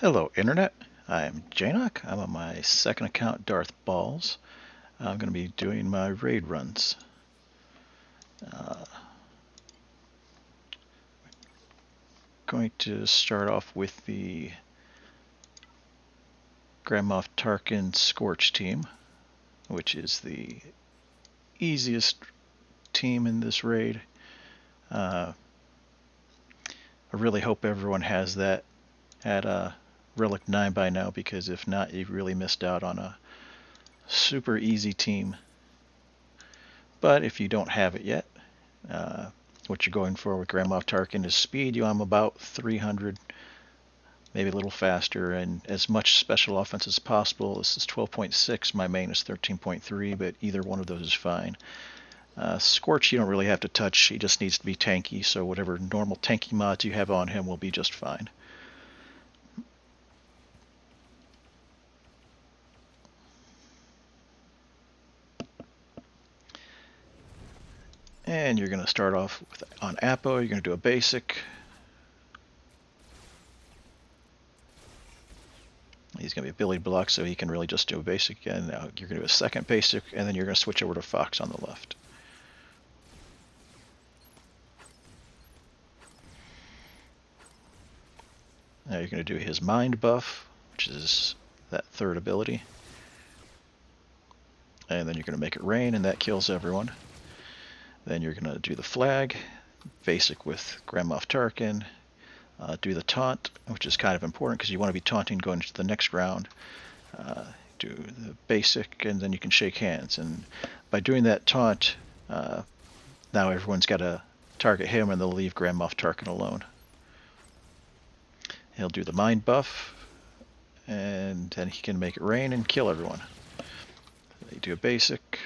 Hello Internet, I'm Janoc. I'm on my second account, Darthballs. I'm going to be doing my raid runs. Going to start off with the Grand Moff Tarkin Scorch team, which is the easiest team in this raid. I really hope everyone has that at Relic 9 by now, because if not, you've really missed out on a super easy team. But if you don't have it yet, what you're going for with Grand Moff Tarkin is speed. I'm about 300, maybe a little faster, and as much special offense as possible. This is 12.6, my main is 13.3, but either one of those is fine. Scorch you don't really have to touch, he just needs to be tanky, so whatever normal tanky mods you have on him will be just fine. And you're going to start off with, on Appo, you're going to do a basic. He's going to be a ability block, so he can really just do a basic. And now you're going to do a second basic, and then you're going to switch over to Fox on the left. Now you're going to do his mind buff, which is that third ability. And then you're going to make it rain, and that kills everyone. Then you're going to do the flag, basic with Grand Moff Tarkin. Do the taunt, which is kind of important because you want to be taunting going into the next round. Do the basic, and then you can shake hands. And by doing that taunt, now everyone's got to target him, and they'll leave Grand Moff Tarkin alone. He'll do the mind buff, and then he can make it rain and kill everyone. You do a basic,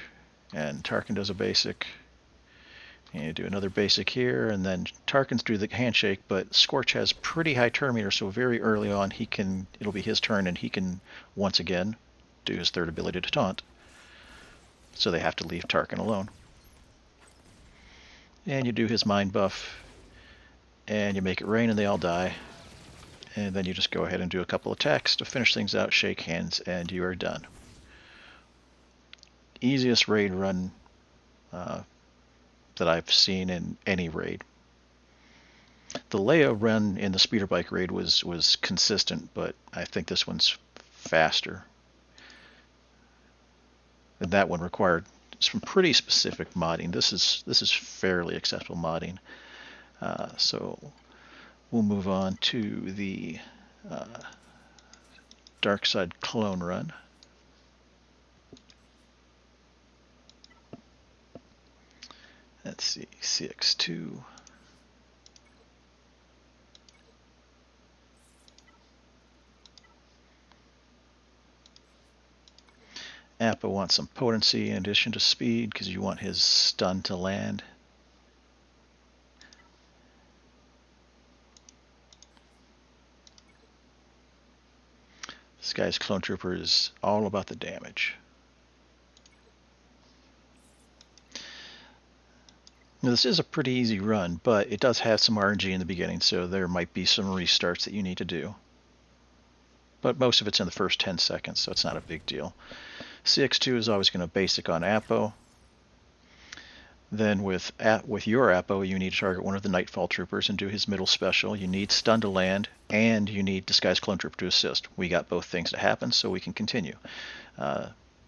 and Tarkin does a basic. And you do another basic here, and then Tarkin's do the handshake, but Scorch has pretty high turn meter, so very early on it'll be his turn, and he can once again do his third ability to taunt. So they have to leave Tarkin alone. And you do his mind buff, and you make it rain, and they all die. And then you just go ahead and do a couple attacks to finish things out, shake hands, and you are done. Easiest raid run that I've seen in any raid. The Leia run in the speeder bike raid was consistent, but I think this one's faster. And that one required some pretty specific modding. This is fairly acceptable modding. So we'll move on to the Dark Side clone run. Let's see, CX2. Appo wants some potency in addition to speed because you want his stun to land. This guy's clone trooper is all about the damage. Now, this is a pretty easy run, but it does have some RNG in the beginning, so there might be some restarts that you need to do. But most of it's in the first 10 seconds, so it's not a big deal. CX2 is always going to basic on Appo. Then with your Appo, you need to target one of the Nightfall troopers and do his middle special. You need stun to land, and you need Disguised Clone Trooper to assist. We got both things to happen, so we can continue.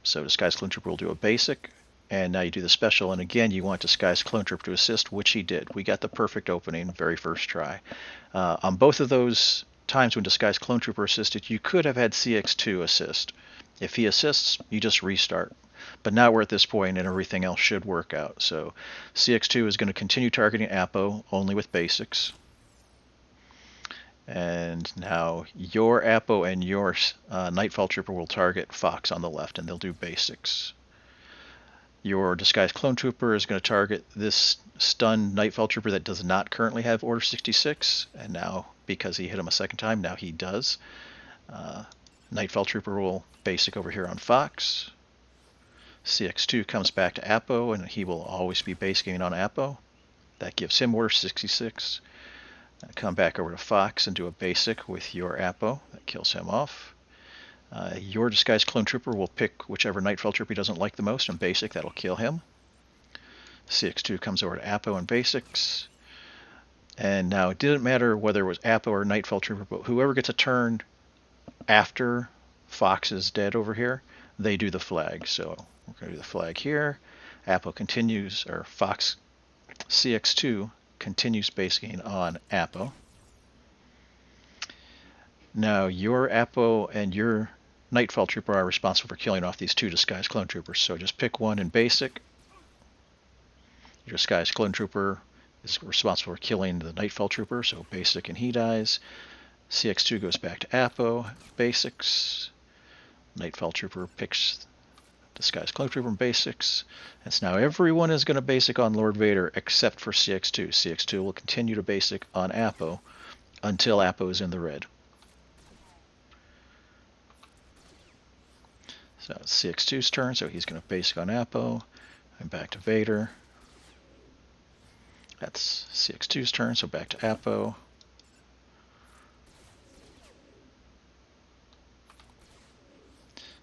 So Disguised Clone Trooper will do a basic, and now you do the special, and again you want Disguised Clone Trooper to assist, which he did. We got the perfect opening very first try. On both of those times when Disguised Clone Trooper assisted, you could have had CX2 assist. If he assists, you just restart. But now we're at this point and everything else should work out. So CX2 is going to continue targeting Appo only with basics. And now your Appo and your Nightfall Trooper will target Fox on the left, and they'll do basics. Your Disguised Clone Trooper is going to target this stunned Nightfall Trooper that does not currently have Order 66, and now, because he hit him a second time, now he does. Nightfall Trooper will basic over here on Fox. CX2 comes back to Appo, and he will always be basing on Appo. That gives him Order 66. Come back over to Fox and do a basic with your Appo. That kills him off. Your Disguised Clone Trooper will pick whichever Nightfall Trooper he doesn't like the most in basic. That'll kill him. CX2 comes over to Appo in basics. And now it didn't matter whether it was Appo or Nightfall Trooper, but whoever gets a turn after Fox is dead over here, they do the flag. So we're going to do the flag here. Appo continues, or Fox CX2 continues basing on Appo. Now your Appo and your Nightfall Trooper are responsible for killing off these two Disguised Clone Troopers. So just pick one in basic. Your Disguised Clone Trooper is responsible for killing the Nightfall Trooper, so basic and he dies. CX2 goes back to Appo, basics. Nightfall Trooper picks Disguised Clone Trooper in basics. And so now everyone is going to basic on Lord Vader except for CX2. CX2 will continue to basic on Appo until Appo is in the red. So it's CX2's turn, so he's going to basic on Appo. And back to Vader. That's CX2's turn, so back to Appo.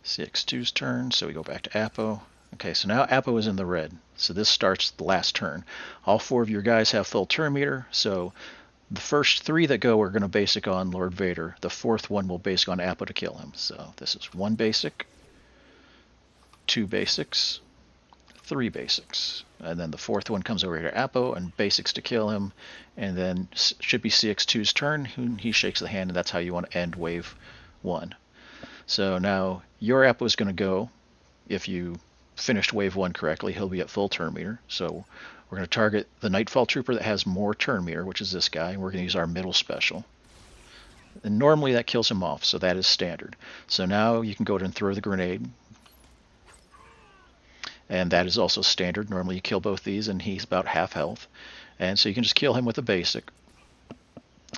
CX2's turn, so we go back to Appo. Okay, so now Appo is in the red. So this starts the last turn. All four of your guys have full turn meter, so the first three that go are going to basic on Lord Vader. The fourth one will basic on Appo to kill him. So this is one basic, two basics, three basics. And then the fourth one comes over here to Appo and basics to kill him. And then should be CX2's turn. He shakes the hand, and that's how you want to end wave one. So now your Appo is going to go. If you finished wave one correctly, he'll be at full turn meter. So we're going to target the Nightfall Trooper that has more turn meter, which is this guy. And we're going to use our middle special. And normally that kills him off, so that is standard. So now you can go ahead and throw the grenade. And that is also standard. Normally you kill both these, and he's about half health. And so you can just kill him with a basic.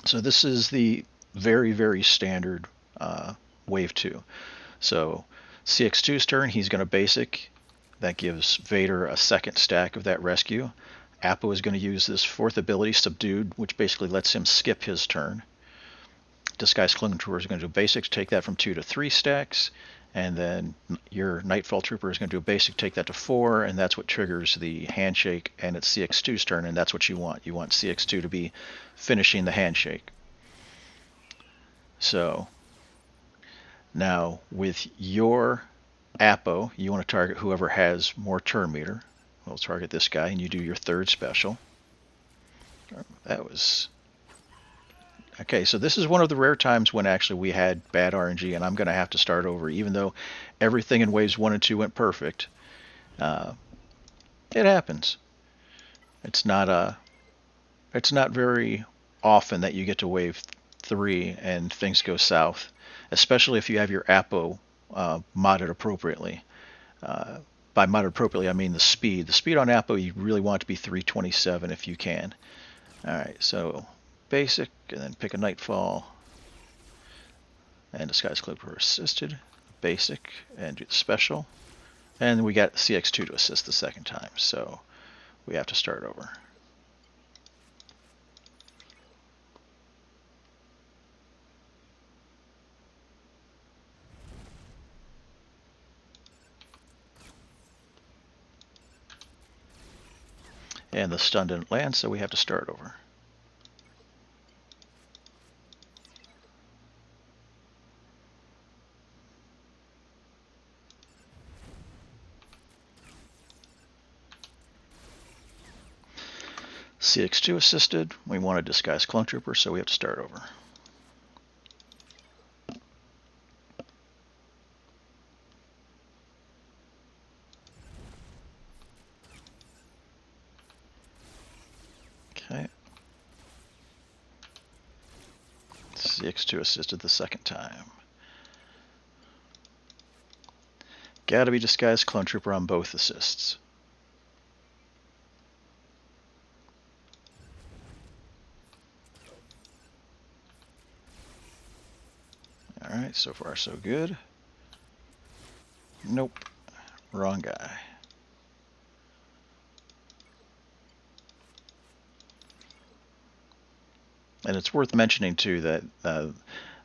So this is the very, very standard wave 2. So CX2's turn, he's going to basic. That gives Vader a second stack of that rescue. Appo is going to use this fourth ability, Subdued, which basically lets him skip his turn. Disguised Clone Trooper is going to do basic, take that from 2 to 3 stacks. And then your Nightfall Trooper is going to do a basic, take that to 4, and that's what triggers the handshake, and it's CX2's turn, and that's what you want. You want CX2 to be finishing the handshake. So now with your Appo, you want to target whoever has more turn meter. We'll target this guy, and you do your third special. That was... Okay, so this is one of the rare times when actually we had bad RNG, and I'm going to have to start over, even though everything in waves 1 and 2 went perfect. It happens. It's not very often that you get to wave 3 and things go south, especially if you have your Appo modded appropriately. By modded appropriately, I mean the speed. The speed on Appo, you really want it to be 327 if you can. All right, so basic, and then pick a Nightfall, and Disguised Clone Trooper assisted, basic, and do the special, and we got CX2 to assist the second time, so we have to start over. And the stun didn't land, so we have to start over. CX2 assisted. We want a Disguised Clone Trooper, so we have to start over. Okay. CX2 assisted the second time. Gotta be Disguised Clone Trooper on both assists. Alright, so far so good. Nope. Wrong guy. And it's worth mentioning too that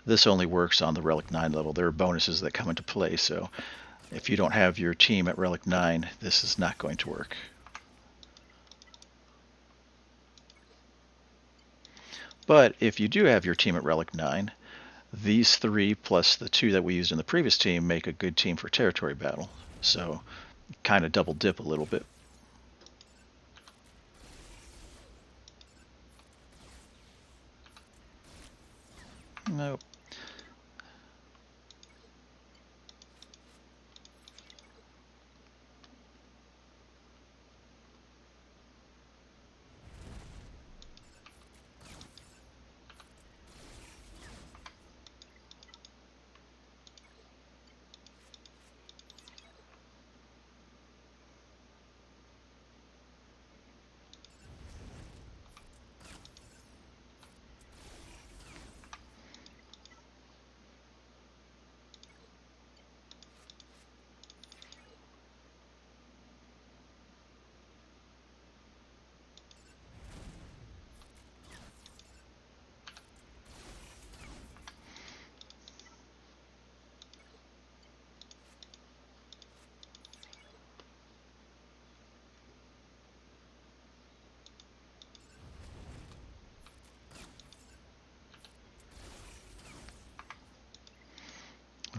the this only works on the Relic 9 level. There are bonuses that come into play, so if you don't have your team at Relic 9, this is not going to work. But if you do have your team at Relic 9, these 3 plus the 2 that we used in the previous team make a good team for territory battle. So kind of double dip a little bit. Nope.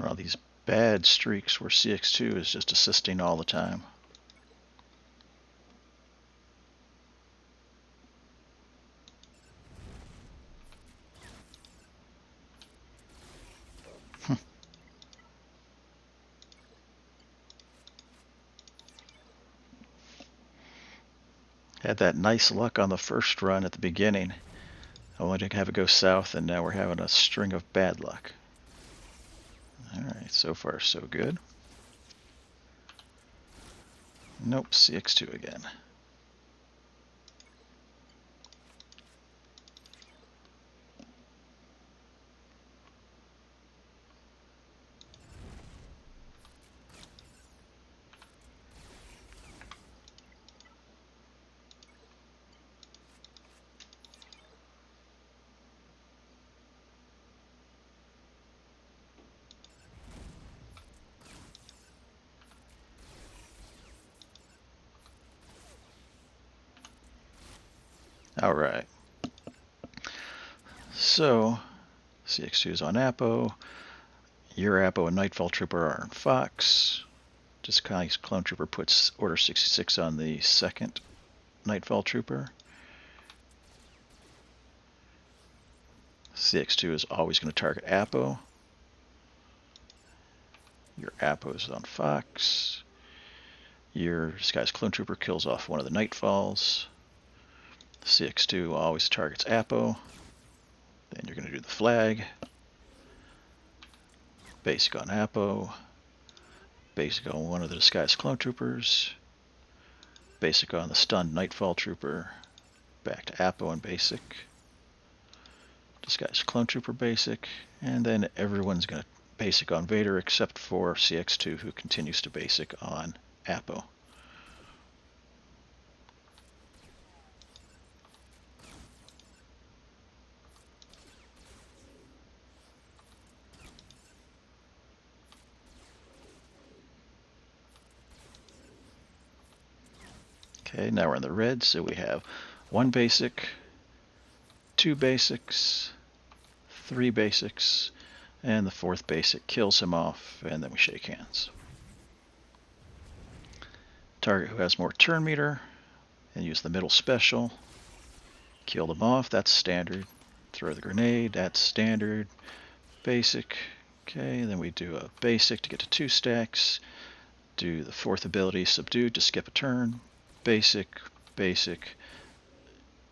Well, these bad streaks where CX2 is just assisting all the time. Had that nice luck on the first run at the beginning. I wanted to have it go south, and now we're having a string of bad luck. Alright, so far so good. Nope, CX2 again. Alright. So, CX2 is on Appo. Your Appo and Nightfall Trooper are on Fox. Disguised Clone Trooper puts Order 66 on the second Nightfall Trooper. CX2 is always going to target Appo. Your Appo is on Fox. Your Disguised Clone Trooper kills off one of the Nightfalls. CX2 always targets Appo. Then you're going to do the flag. Basic on Appo. Basic on one of the Disguised Clone Troopers. Basic on the stunned Nightfall Trooper. Back to Appo and basic. Disguised Clone Trooper basic. And then everyone's going to basic on Vader except for CX2, who continues to basic on Appo. Okay, now we're in the red, so we have 1 basic, 2 basics, 3 basics, and the 4th basic kills him off, and then we shake hands. Target who has more turn meter, and use the middle special. Kill them off, that's standard. Throw the grenade, that's standard. Basic, okay, then we do a basic to get to 2 stacks. Do the 4th ability, subdued, to skip a turn. Basic, basic,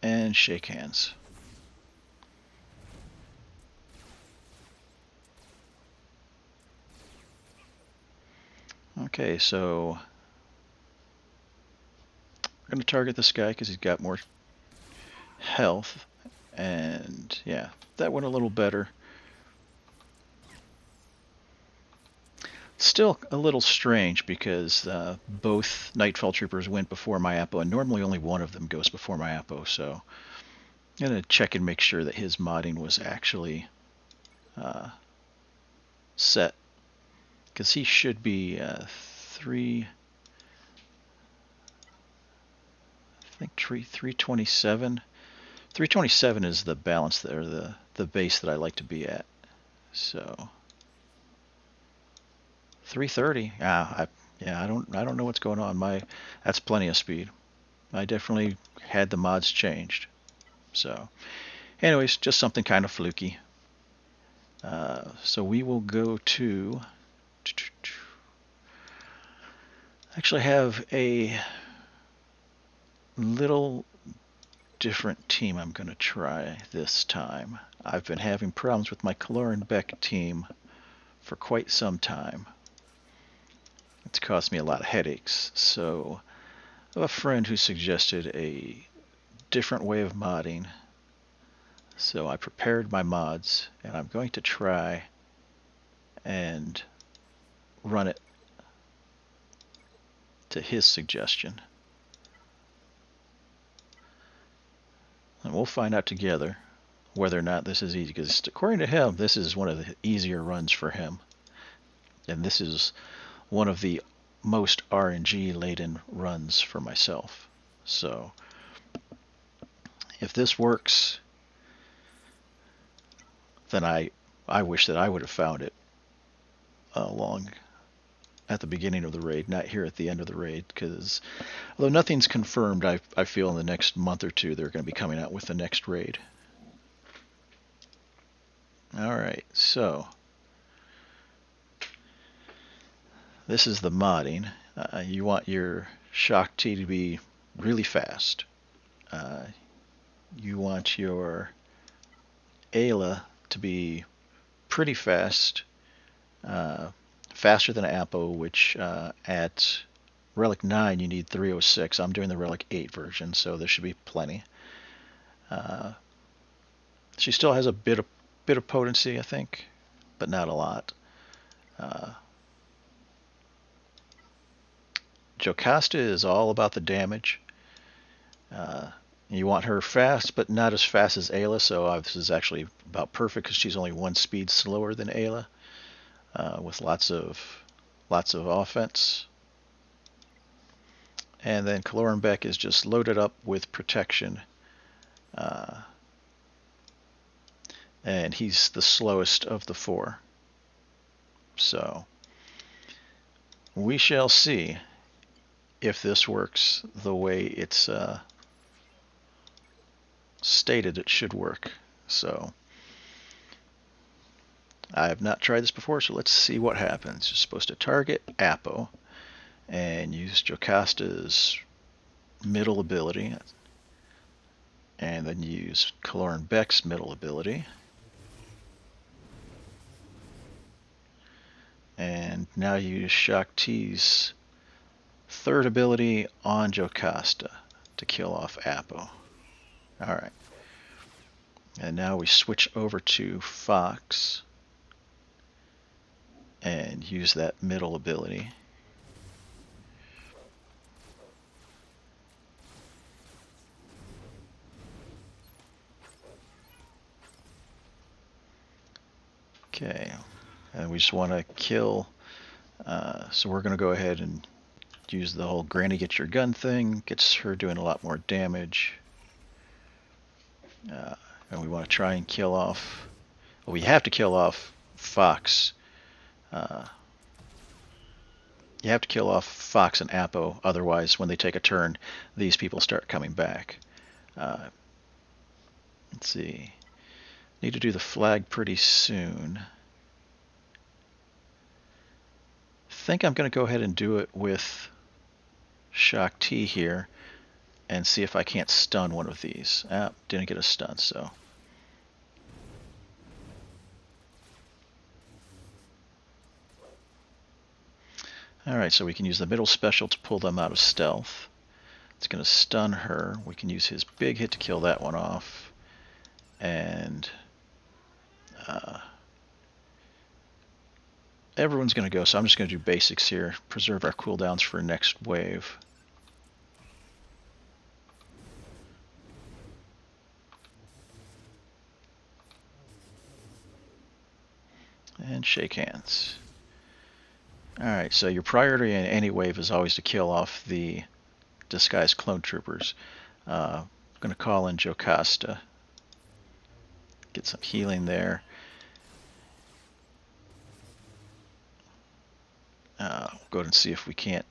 and shake hands. Okay, so we're going to target this guy because he's got more health, and yeah, that went a little better. Still a little strange because both Nightfall Troopers went before my Appo, and normally only one of them goes before my Appo, so I'm going to check and make sure that his modding was actually set, because he should be 327. 327 is the balance there, the base that I like to be at. So 330. Yeah, I don't know what's going on. That's plenty of speed. I definitely had the mods changed. So, anyways, just something kind of fluky. So we will go to. Actually, have a little different team I'm going to try this time. I've been having problems with my KBeq team for quite some time. It's caused me a lot of headaches. So I have a friend who suggested a different way of modding. So I prepared my mods, and I'm going to try and run it to his suggestion. And we'll find out together whether or not this is easy, because according to him, this is one of the easier runs for him. And this is one of the most RNG laden runs for myself. So if this works, then I wish that I would have found it along at the beginning of the raid, not here at the end of the raid, because although nothing's confirmed, I feel in the next month or two they're going to be coming out with the next raid. Alright, so this is the modding. You want your Shaak to be really fast. You want your Aayla to be pretty fast, faster than Appo, which at Relic 9 you need 306. I'm doing the Relic 8 version, so there should be plenty. She still has a bit of potency, I think, but not a lot. Jocasta is all about the damage. You want her fast, but not as fast as Aayla, so this is actually about perfect because she's only one speed slower than Aayla, with lots of offense. And then KBeq is just loaded up with protection, and he's the slowest of the four. So we shall see if this works the way it's stated it should work. So I have not tried this before, so let's see what happens. You're supposed to target Appo and use Jocasta's middle ability, and then use KBeq's middle ability. And now use Shaak's third ability on Jocasta to kill off Appo. Alright. And now we switch over to Fox and use that middle ability. Okay, and we just want to kill, so we're going to go ahead and use the whole granny get your gun thing, gets her doing a lot more damage. And we want to try and kill off, well, we have to kill off Fox. You have to kill off Fox and Appo, otherwise when they take a turn, these people start coming back. Let's see. Need to do the flag pretty soon. Think I'm going to go ahead and do it with Shaak here and see if I can't stun one of these. Didn't get a stun, so. Alright, so we can use the middle special to pull them out of stealth. It's going to stun her. We can use his big hit to kill that one off. And everyone's going to go, so I'm just going to do basics here. Preserve our cooldowns for next wave. And shake hands. Alright, so your priority in any wave is always to kill off the disguised clone troopers. I'm going to call in Jocasta. Get some healing there. Go ahead and see if we can't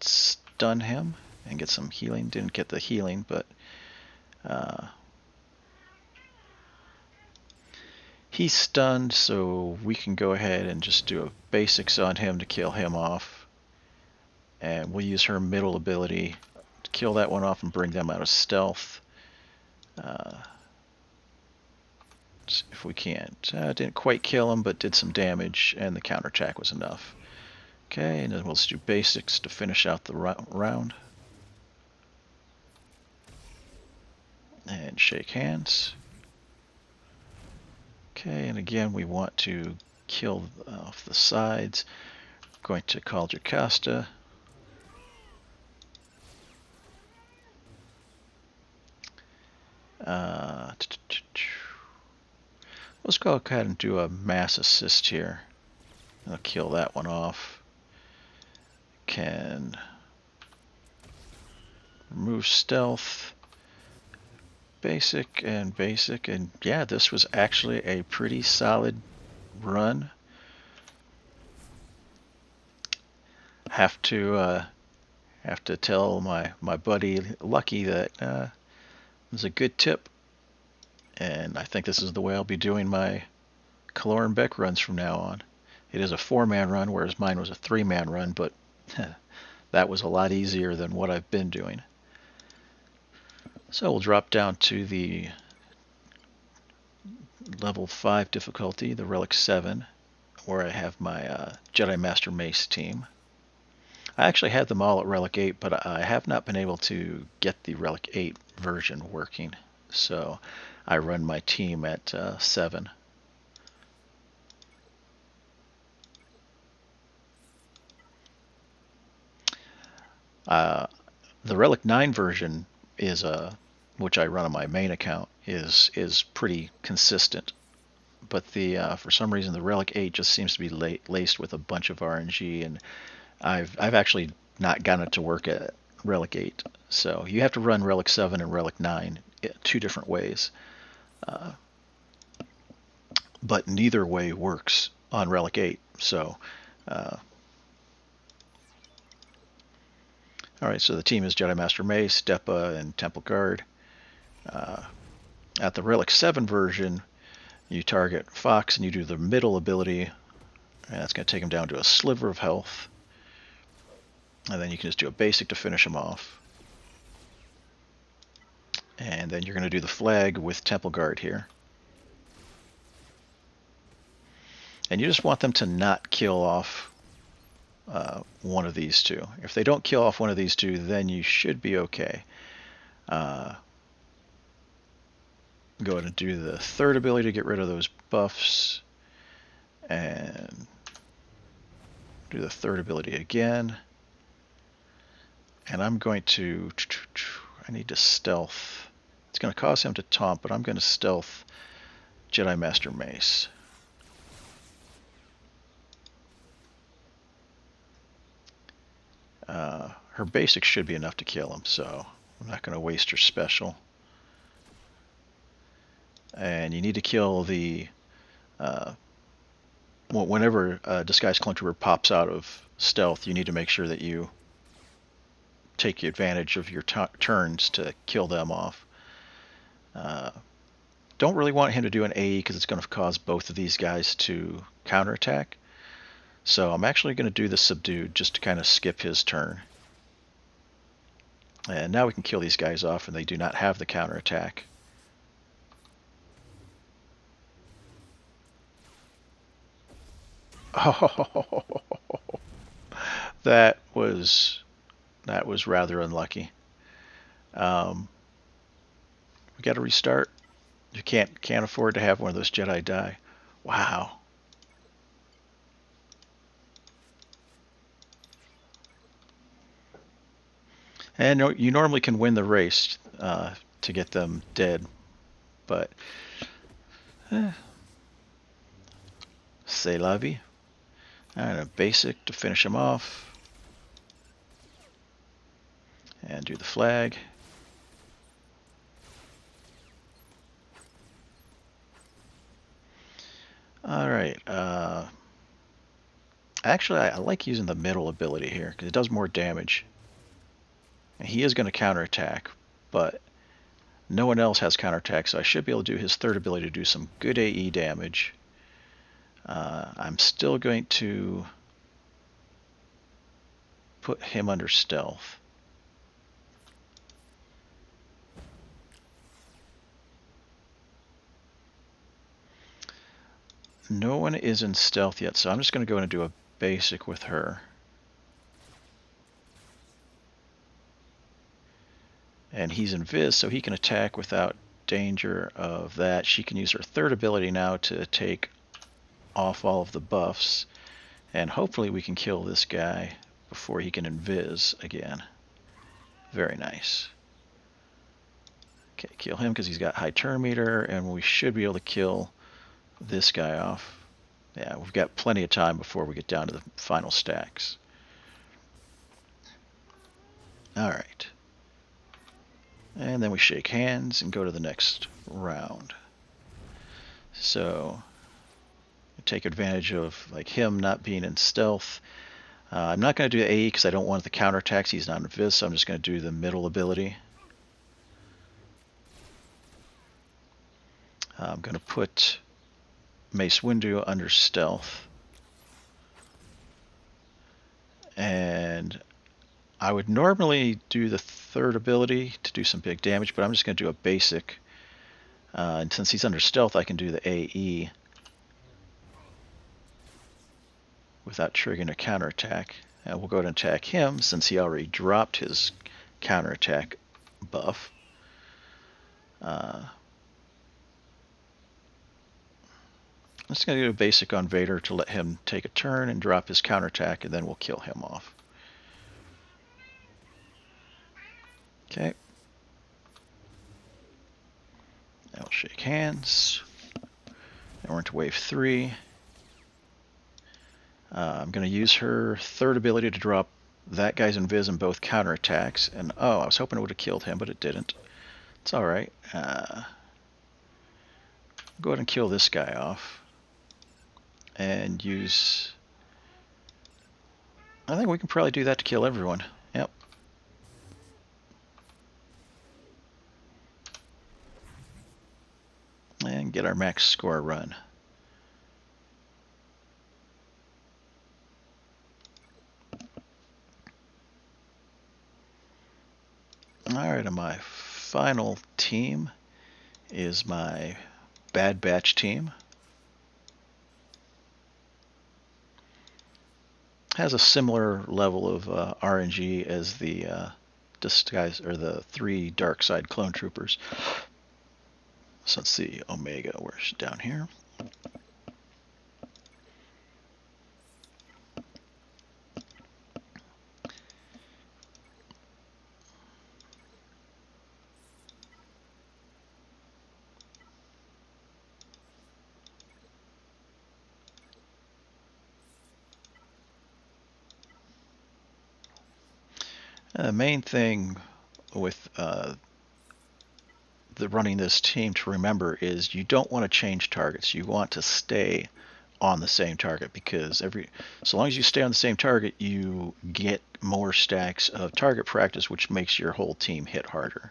stun him and get some healing. Didn't get the healing, but he's stunned, so we can go ahead and just do a basics on him to kill him off. And we'll use her middle ability to kill that one off and bring them out of stealth. If we can't. Didn't quite kill him, but did some damage, and the counterattack was enough. Okay, and then we'll just do basics to finish out the round. And shake hands. Okay, and again we want to kill off the sides. I'm going to call Jocasta. Let's go ahead and do a mass assist here. I'll kill that one off. Can remove stealth. Basic, and yeah, this was actually a pretty solid run. Have to tell my buddy Lucky that it was a good tip, and I think this is the way I'll be doing my KBeq runs from now on. It is a 4-man run, whereas mine was a 3-man run, but that was a lot easier than what I've been doing. So we'll drop down to the level 5 difficulty, the Relic 7, where I have my Jedi Master Mace team. I actually had them all at Relic 8, but I have not been able to get the Relic 8 version working. So I run my team at 7. The Relic 9 version is which I run on my main account is pretty consistent, but the for some reason the Relic 8 just seems to be laced with a bunch of RNG, and I've actually not gotten it to work at Relic 8. So you have to run Relic 7 and Relic 9 two different ways, but neither way works on Relic 8. So alright, so the team is Jedi Master Mace, Depa, and Temple Guard. At the Relic 7 version, you target Fox and you do the middle ability, and that's going to take him down to a sliver of health. And then you can just do a basic to finish him off. And then you're going to do the flag with Temple Guard here. And you just want them to not kill off one of these two. If they don't kill off one of these two, then you should be okay. Go ahead and do the third ability to get rid of those buffs, and do the third ability again. And I'm going to, I need to stealth. It's going to cause him to taunt, but I'm going to stealth Jedi Master Mace. Her basics should be enough to kill him, so I'm not going to waste her special. And you need to kill the whenever a disguised clone trooper pops out of stealth, you need to make sure that you take advantage of your turns to kill them off. Don't really want him to do an AE because it's going to cause both of these guys to counterattack. So I'm actually going to do the subdued just to kind of skip his turn. And now we can kill these guys off, and they do not have the counterattack. Oh, that was rather unlucky. We got to restart. You can't afford to have one of those Jedi die. Wow. And you normally can win the race to get them dead, but C'est la vie. And a basic to finish him off. And do the flag. Alright, actually I like using the middle ability here, because it does more damage. And he is going to counterattack, but no one else has counterattack, so I should be able to do his third ability to do some good AE damage. I'm still going to put him under stealth. No one is in stealth yet, so I'm just going to go in and do a basic with her. And he's invis, so he can attack without danger of that. She can use her third ability now to take off all of the buffs. And hopefully we can kill this guy before he can invis again. Very nice. Okay, kill him because he's got high turn meter, and we should be able to kill this guy off. Yeah, we've got plenty of time before we get down to the final stacks. Alright. And then we shake hands and go to the next round. So, take advantage of like him not being in stealth. I'm not going to do AE because I don't want the counterattacks. He's not in Viz, so I'm just going to do the middle ability. I'm going to put Mace Windu under stealth. And I would normally do the third ability to do some big damage, but I'm just going to do a basic. And since he's under stealth, I can do the AE without triggering a counterattack. And we'll go ahead and attack him since he already dropped his counterattack buff. I'm just going to do a basic on Vader to let him take a turn and drop his counterattack, and then we'll kill him off. Okay. Now we'll shake hands. And we're into wave 3. I'm going to use her third ability to drop that guy's invis and both counterattacks. And oh, I was hoping it would have killed him, but it didn't. It's alright. Go ahead and kill this guy off. And use... I think we can probably do that to kill everyone. Yep. And get our max score run. Alright, and my final team is my Bad Batch team. Has a similar level of RNG as the disguise or the 3 dark side clone troopers. So let's see, Omega, where's she? Down here. The main thing with running this team to remember is you don't want to change targets. You want to stay on the same target, because so long as you stay on the same target, you get more stacks of target practice, which makes your whole team hit harder.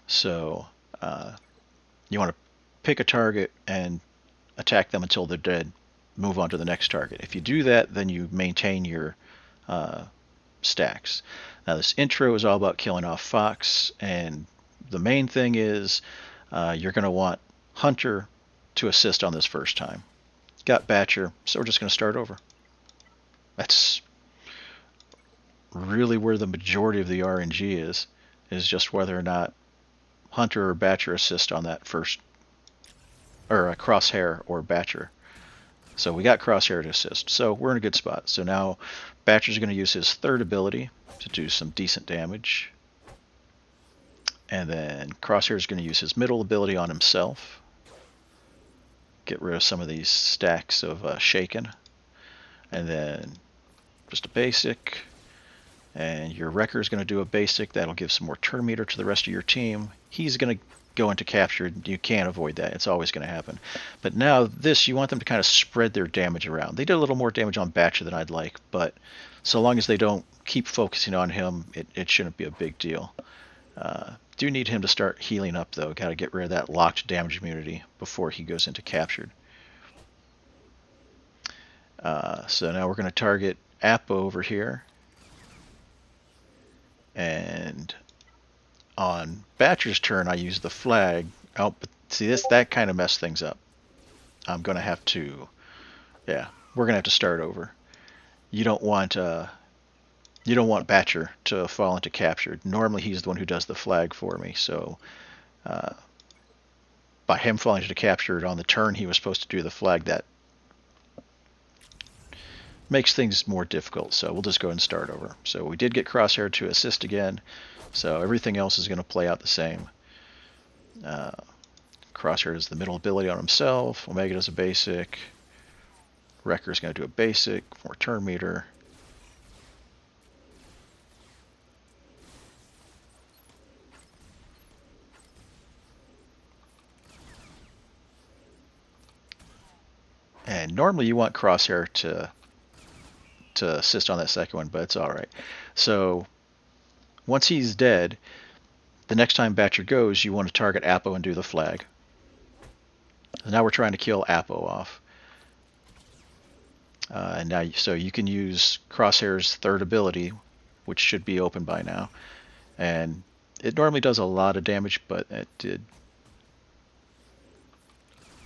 So you want to pick a target and attack them until they're dead. Move on to the next target. If you do that, then you maintain your stacks. Now this intro is all about killing off Fox, and the main thing is you're going to want Hunter to assist on this first time. Got Batcher, so we're just going to start over. That's really where the majority of the RNG is just whether or not Hunter or Batcher assist on that first, or a Crosshair or Batcher. So we got Crosshair to assist, so we're in a good spot. So now Batcher's going to use his third ability to do some decent damage. And then Crosshair is going to use his middle ability on himself. get rid of some of these stacks of shaken. And then just a basic. And your wrecker is going to do a basic. That'll give some more turn meter to the rest of your team. He's going to go into capture. You can't avoid that. It's always going to happen. But now this, you want them to kind of spread their damage around. They did a little more damage on Batcher than I'd like, but so long as they don't keep focusing on him, it shouldn't be a big deal. Do need him to start healing up, though. Got to get rid of that locked damage immunity before he goes into captured. So now we're going to target Appo over here. And on Batcher's turn, I use the flag. Oh, but see, that kind of messed things up. I'm going to have to, yeah, we're going to have to start over. You don't want Batcher to fall into captured. Normally, he's the one who does the flag for me. So by him falling into captured on the turn he was supposed to do the flag, that makes things more difficult. So we'll just go ahead and start over. So we did get Crosshair to assist again. So everything else is going to play out the same. Crosshair does the middle ability on himself. Omega does a basic. Wrecker's going to do a basic. More turn meter. And normally you want Crosshair to assist on that second one, but it's alright. So once he's dead, the next time Batcher goes, you want to target Appo and do the flag. And now we're trying to kill Appo off. And now, so you can use Crosshair's third ability, which should be open by now. And it normally does a lot of damage, but it did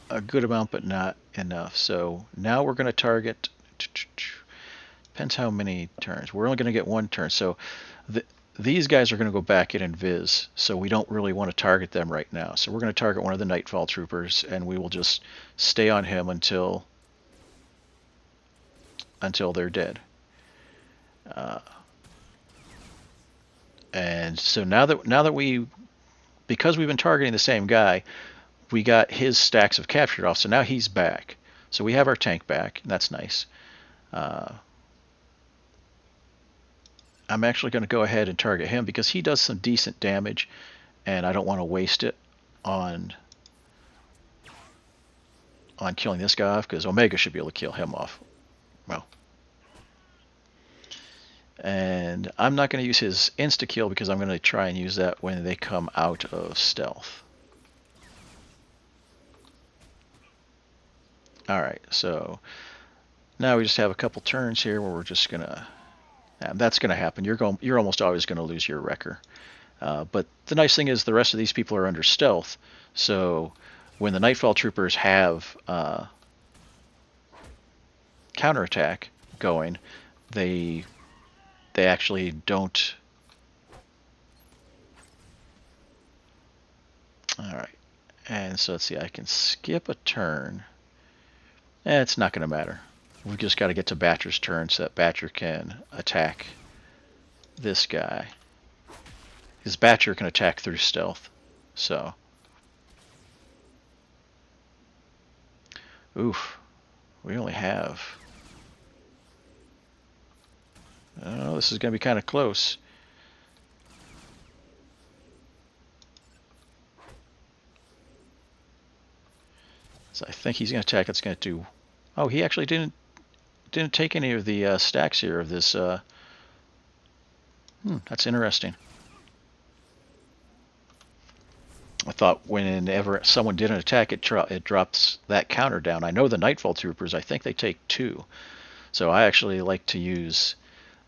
a good amount, but not enough. So now we're going to target, depends how many turns. We're only going to get one turn. So these guys are going to go back in and viz, so we don't really want to target them right now. So we're going to target one of the Nightfall Troopers, and we will just stay on him until they're dead. And so now that because we've been targeting the same guy, we got his stacks of captured off, so now he's back. So we have our tank back, and that's nice. I'm actually going to go ahead and target him because he does some decent damage, and I don't want to waste it on killing this guy off, because Omega should be able to kill him off. Well, and I'm not going to use his insta-kill because I'm going to try and use that when they come out of stealth. Alright, so now we just have a couple turns here where we're just going to... that's going to happen. You're almost always going to lose your wrecker. But the nice thing is the rest of these people are under stealth, so when the Nightfall Troopers have counterattack going, they actually don't. Alright, and so let's see, I can skip a turn. It's not going to matter. We've just got to get to Batcher's turn so that Batcher can attack this guy. Because Batcher can attack through stealth. So. Oof. We only have... Oh, this is going to be kind of close. So I think he's going to attack. It's going to do... Oh, he actually didn't take any of the stacks here of this. That's interesting. I thought whenever someone did an attack, it drops that counter down. I know the Nightfall Troopers, I think they take 2. So I actually like to use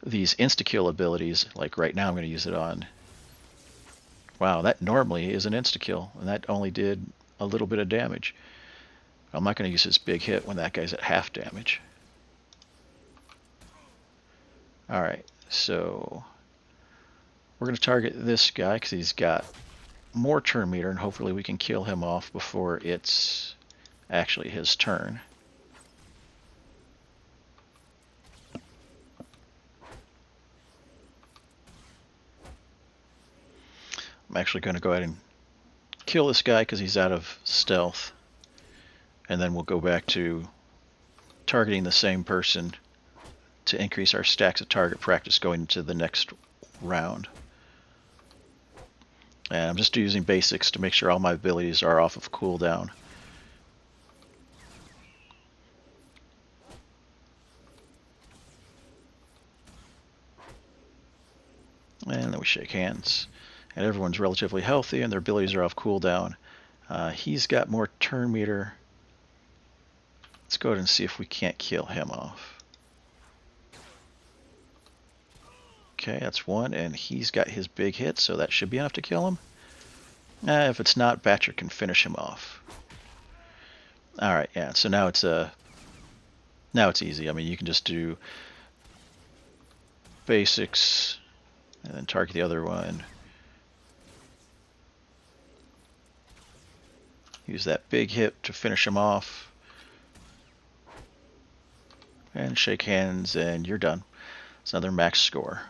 these insta-kill abilities. Like right now I'm going to use it on... Wow, that normally is an insta-kill, and that only did a little bit of damage. I'm not going to use his big hit when that guy's at half damage. Alright, so we're going to target this guy because he's got more turn meter, and hopefully we can kill him off before it's actually his turn. I'm actually going to go ahead and kill this guy because he's out of stealth. and then we'll go back to targeting the same person to increase our stacks of target practice going into the next round. And I'm just using basics to make sure all my abilities are off of cooldown. And then we shake hands. And everyone's relatively healthy and their abilities are off cooldown. He's got more turn meter. Let's go ahead and see if we can't kill him off. Okay, that's one, and he's got his big hit, so that should be enough to kill him. If it's not, Batcher can finish him off. Alright, yeah, so now it's easy. I mean, you can just do basics and then target the other one. Use that big hit to finish him off. And shake hands, and you're done. It's another max score.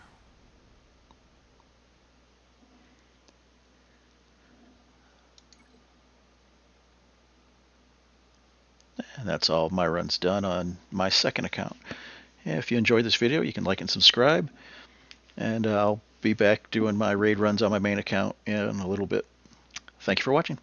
And that's all my runs done on my second account. If you enjoyed this video, you can like and subscribe. And I'll be back doing my raid runs on my main account in a little bit. Thank you for watching.